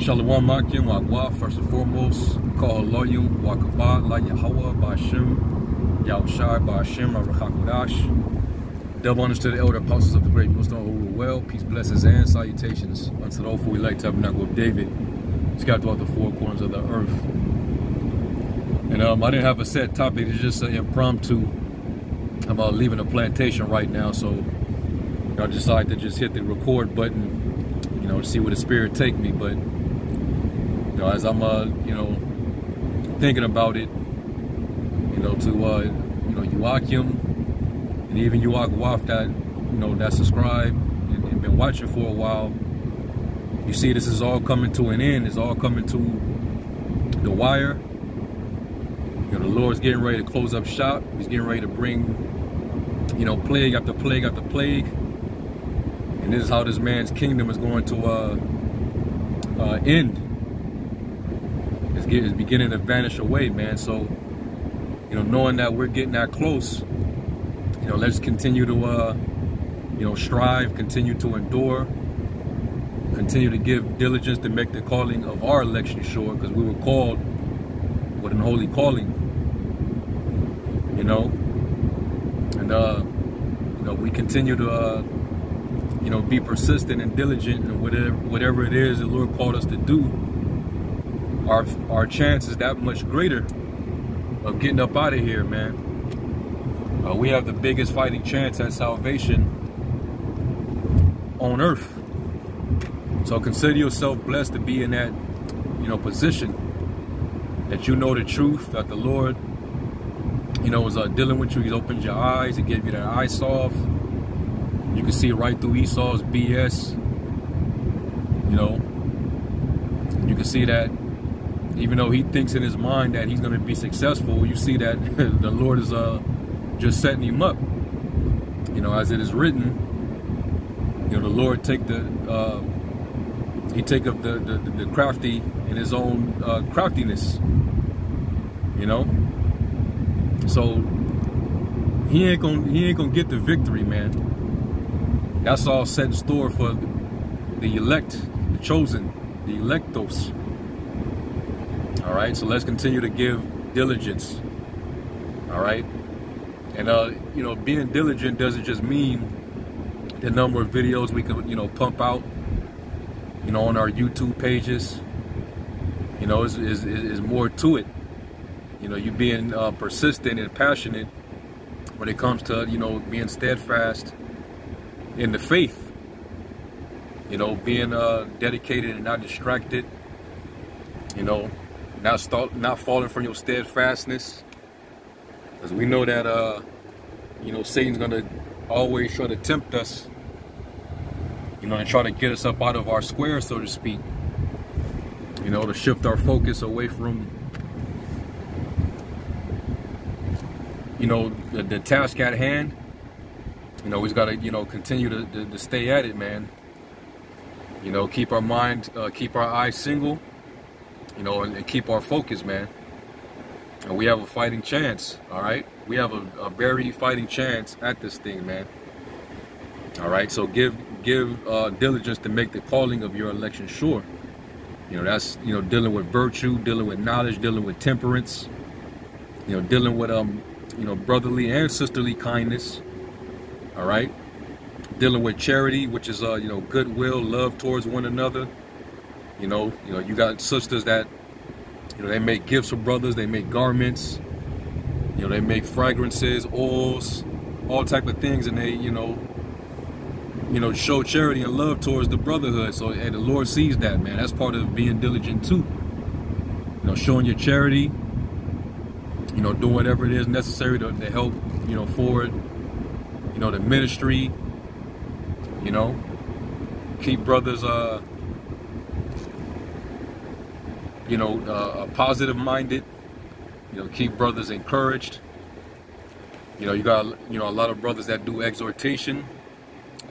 Shalom Makim Wagwa, first and foremost, Call Loyum, Wakaba, La Yahweh, Bashim, Yahushai, Bashim, Arachakudash. Double honors to the elder apostles of the great Muslim who rule well. Peace, blessings, and salutations unto the hopeful elect tabernacle of David, scattered throughout the four corners of the earth. And I didn't have a set topic, it's just an impromptu. I'm leaving the plantation right now, so I decided to just hit the record button, to see where the spirit take me. But as I'm thinking about it, to Joachim and even Waf that subscribed and been watching for a while, you see this is all coming to an end. It's all coming to the wire. The Lord's getting ready to close up shop. He's getting ready to bring plague after plague after plague. And this is how this man's kingdom is going to end. It's beginning to vanish away, man. So, knowing that we're getting that close, let's continue to, strive, continue to endure, continue to give diligence to make the calling of our election sure, because we were called with an holy calling, and we continue to be persistent and diligent in whatever it is the Lord called us to do. Our chance is that much greater of getting up out of here, man. We have the biggest fighting chance at salvation on earth. So consider yourself blessed to be in that, position, that the truth, that the Lord, is dealing with you. He's opened your eyes. He gave you that eye salve. You can see right through Esau's BS. You can see that even though he thinks in his mind that he's going to be successful, you see that the Lord is just setting him up. As it is written, the Lord take he take up the crafty in his own craftiness. So he ain't gonna get the victory, man. That's all set in store for the elect, the chosen, the electos. All right, so let's continue to give diligence. All right, and being diligent doesn't just mean the number of videos we can pump out on our YouTube pages. Is more to it. You being persistent and passionate when it comes to being steadfast in the faith, being dedicated and not distracted, not falling from your steadfastness, because we know that Satan's gonna always try to tempt us, and try to get us up out of our square, so to speak, to shift our focus away from the task at hand. We've got to continue to stay at it, man. Keep our mind, keep our eyes single, and keep our focus, man. And we have a fighting chance. All right, we have a very fighting chance at this thing, man. All right, so give diligence to make the calling of your election sure. That's dealing with virtue, dealing with knowledge, dealing with temperance, dealing with brotherly and sisterly kindness. All right, dealing with charity, which is goodwill, love towards one another. You got sisters that they make gifts for brothers, they make garments, they make fragrances, oils, all type of things, and they show charity and love towards the brotherhood. So the Lord sees that, man. That's part of being diligent too. Showing your charity, doing whatever it is necessary to help forward the ministry, keep brothers positive minded, keep brothers encouraged. You got a lot of brothers that do exhortation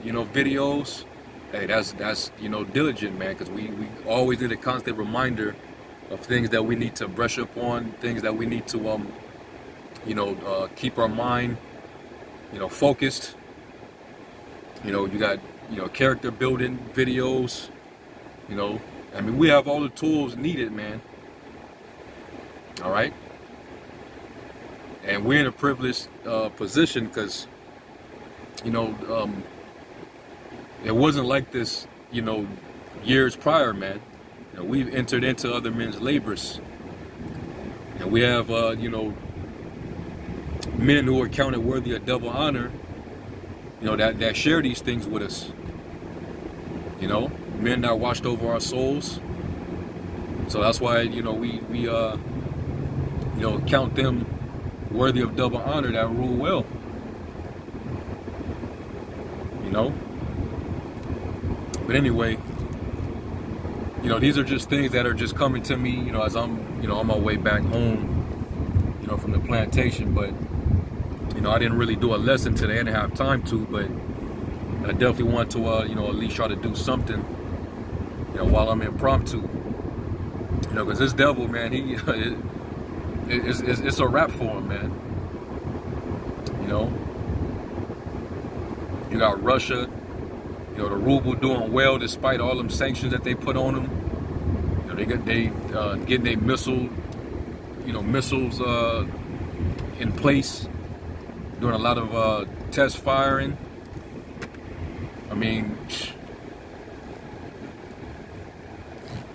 videos. Hey, that's diligent, man, because we always need a constant reminder of things that we need to brush up on, things that we need to keep our mind focused. You got character building videos, I mean, we have all the tools needed, man. All right. And we're in a privileged position because, you know, it wasn't like this, you know, years prior, man. You know, we've entered into other men's labors. And we have, you know, men who are counted worthy of double honor, you know, that share these things with us. You know, men that watched over our souls. So that's why, you know, we you know, count them worthy of double honor that rule well. You know? But anyway, you know, these are just things that are just coming to me, you know, as I'm, you know, on my way back home, you know, from the plantation. But, you know, I didn't really do a lesson today. I didn't have time to, but I definitely want to, you know, at least try to do something, you know, while I'm impromptu. You know, because this devil, man, he, it's a wrap for him, man. You know, you got Russia. You know, the ruble doing well despite all them sanctions that they put on them. You know, they getting their missiles in place, doing a lot of test firing. I mean,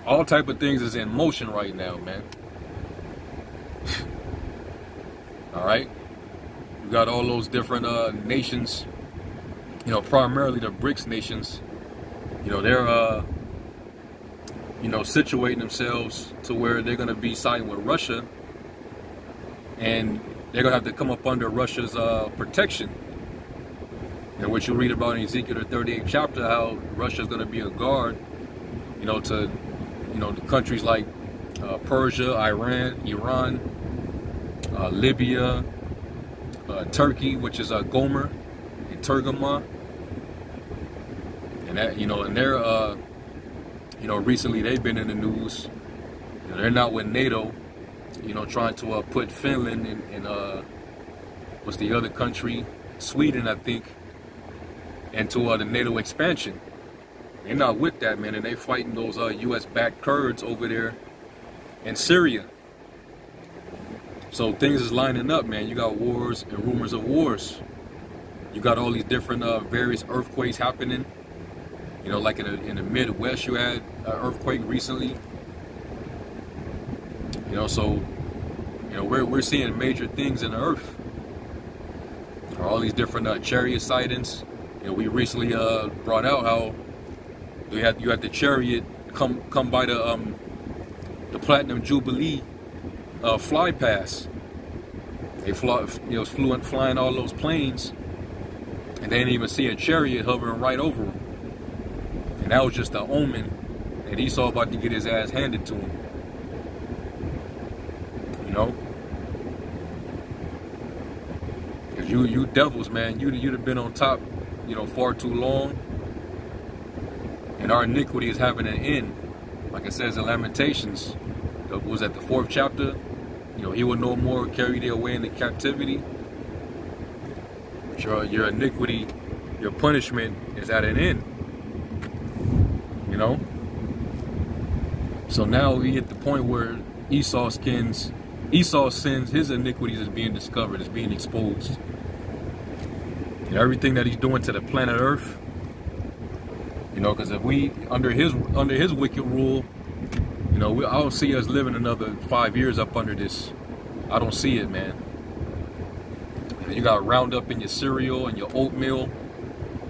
all type of things is in motion right now, man. All right, you got all those different nations. You know, primarily the BRICS nations, you know, they're, you know, situating themselves to where they're going to be siding with Russia, and they're going to have to come up under Russia's protection. And what you read about in Ezekiel, the 38th chapter, how Russia's going to be a guard, you know, to, you know, the countries like Persia, Iran, Libya, Turkey, which is Gomer, and Turgama. And that, you know, and they're, you know, recently they've been in the news. You know, they're not with NATO, you know, trying to put Finland and what's the other country, Sweden, I think, into the NATO expansion. They're not with that, man, and they fighting those U.S.-backed Kurds over there in Syria. So things is lining up, man. You got wars and rumors of wars. You got all these different various earthquakes happening. You know, like in the Midwest, you had an earthquake recently. You know, so, you know, we're seeing major things in the earth. All these different chariot sightings. You know, we recently brought out how you had the chariot come by the Platinum Jubilee fly pass. They flying all those planes, and they didn't even see a chariot hovering right over them. And that was just an omen that Esau about to get his ass handed to him. You know? Because you devils, man, you'd have been on top, you know, far too long. And our iniquity is having an end. Like it says in Lamentations, was at the 4th chapter. You know, he will no more carry thee away into captivity. But your iniquity, your punishment is at an end. You know? So now we hit the point where Esau sins, his iniquities is being discovered, is being exposed. And everything that he's doing to the planet Earth, you know, because if we under his wicked rule, you know, I don't see us living another 5 years up under this. I don't see it, man. You got Roundup in your cereal and your oatmeal,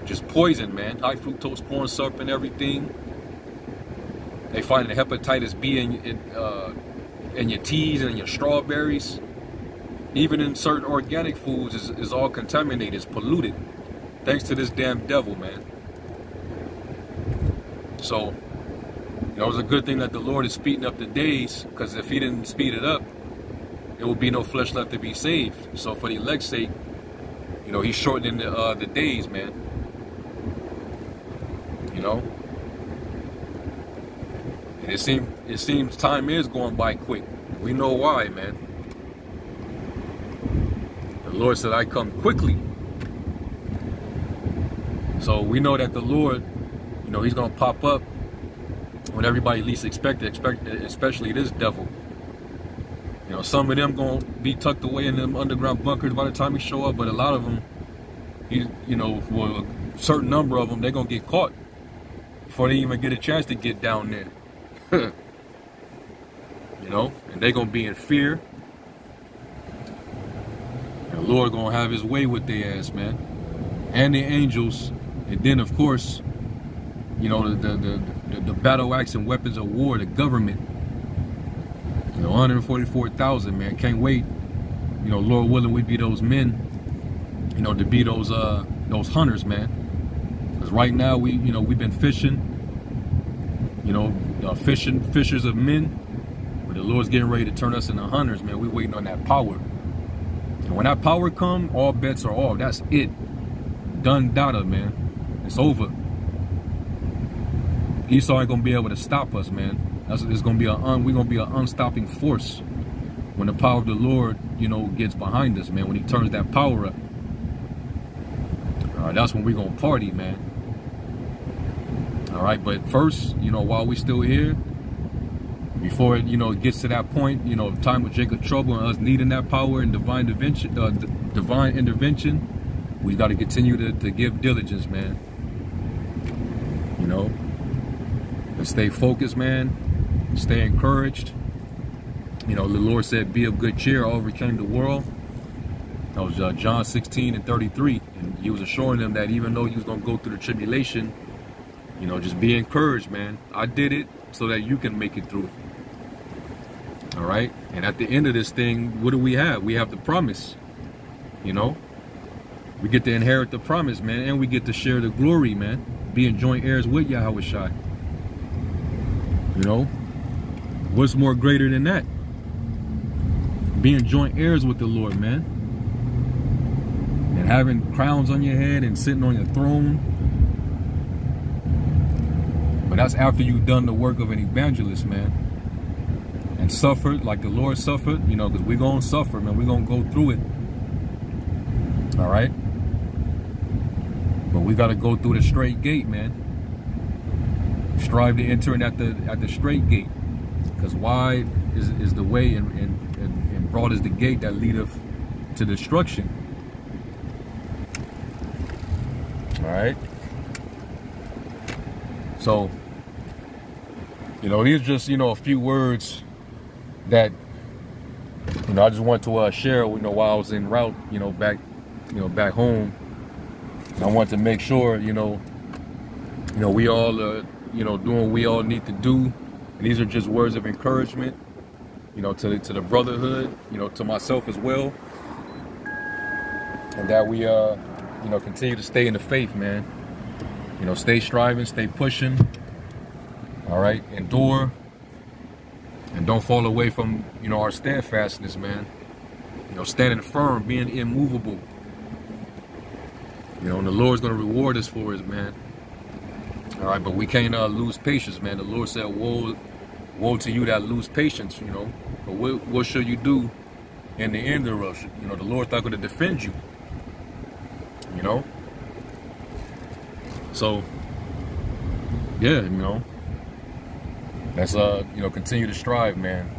just poison, man. High fructose corn syrup and everything. They find the hepatitis B in your teas and your strawberries. Even in certain organic foods is all contaminated, it's polluted. Thanks to this damn devil, man. So, you know, it's a good thing that the Lord is speeding up the days, because if he didn't speed it up, there would be no flesh left to be saved. So for the elect's sake, you know, he's shortening the days, man. You know? And it seems time is going by quick. We know why, man. The Lord said, I come quickly. So we know that the Lord, you know, he's going to pop up when everybody least expect it, especially this devil. You know, some of them gonna be tucked away in them underground bunkers by the time he show up, but a lot of them, you know, well, a certain number of them, they're gonna get caught before they even get a chance to get down there. You know, and they're gonna be in fear. The Lord gonna have his way with their ass, man, and the angels. And then, of course, you know, the battle axe and weapons of war, the government. You know, 144,000, man. Can't wait. You know, Lord willing, we be those men. You know, to be those hunters, man. Because right now we've been fishing. You know, fishers of men. But the Lord's getting ready to turn us into hunters, man. We waiting on that power. And when that power come, all bets are off. That's it. Done data, man. It's over. Esau ain't gonna be able to stop us, man. We're gonna be an unstopping force when the power of the Lord, you know, gets behind us, man. When he turns that power up, all right, that's when we're gonna party, man. All right, but first, you know, while we still here, before it, you know, it gets to that point, you know, time with Jacob trouble and us needing that power and divine intervention, we got to continue to give diligence, man. You know, and stay focused, man. Stay encouraged. You know, the Lord said, be of good cheer, I overcame the world. That was John 16:33. And he was assuring them that even though he was going to go through the tribulation, you know, just be encouraged, man. I did it so that you can make it through. All right. And at the end of this thing, what do we have? We have the promise. You know, we get to inherit the promise, man. And we get to share the glory, man. Being joint heirs with Yahweh Shai. You know, what's more greater than that? Being joint heirs with the Lord, man. And having crowns on your head and sitting on your throne. But that's after you've done the work of an evangelist, man. And suffered like the Lord suffered, you know, because we're going to suffer, man. We're going to go through it. All right? But we got to go through the straight gate, man. Strive to enter in at the straight gate. Because wide is the way and broad is the gate that leadeth to destruction. All right? So, you know, these are just, you know, a few words that, you know, I just want to share, you know, while I was en route, you know, back home. And I want to make sure, you know, we all, you know, doing what we all need to do. And these are just words of encouragement, you know, to the brotherhood, you know, to myself as well. And that we, you know, continue to stay in the faith, man. You know, stay striving, stay pushing. All right, endure. And don't fall away from, you know, our steadfastness, man. You know, standing firm, being immovable. You know, and the Lord's going to reward us for it, man. All right, but we can't lose patience, man. The Lord said, woe to you that lose patience, you know. But what should you do in the end of us? You know, the Lord's not going to defend you. You know? So, yeah, you know. Let's, you know, continue to strive, man.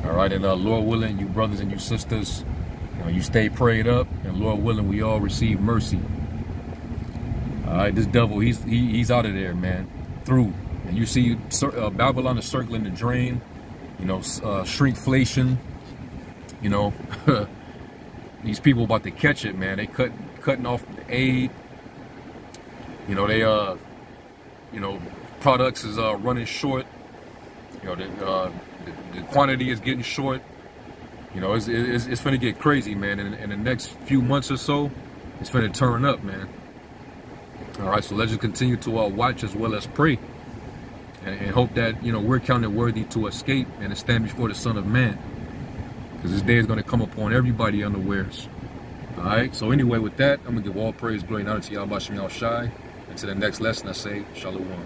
All right, and Lord willing, you brothers and you sisters, you know, you stay prayed up, and Lord willing, we all receive mercy. All right, this devil, he's out of there, man. Through, and you see Babylon is circling the drain. You know, shrinkflation. You know, these people about to catch it, man. They cutting off the aid. You know, they you know, products is running short. You know, the quantity is getting short. You know, it's finna get crazy, man. In the next few months or so, it's finna turn up, man. All right, so let's just continue to watch as well as pray, and hope that, you know, we're counted worthy to escape and to stand before the Son of Man, because this day is gonna come upon everybody unawares. All right. So anyway, with that, I'm gonna give all praise, glory, and honor to Yahweh Shem Shai. And to the next lesson, I say, Shalom.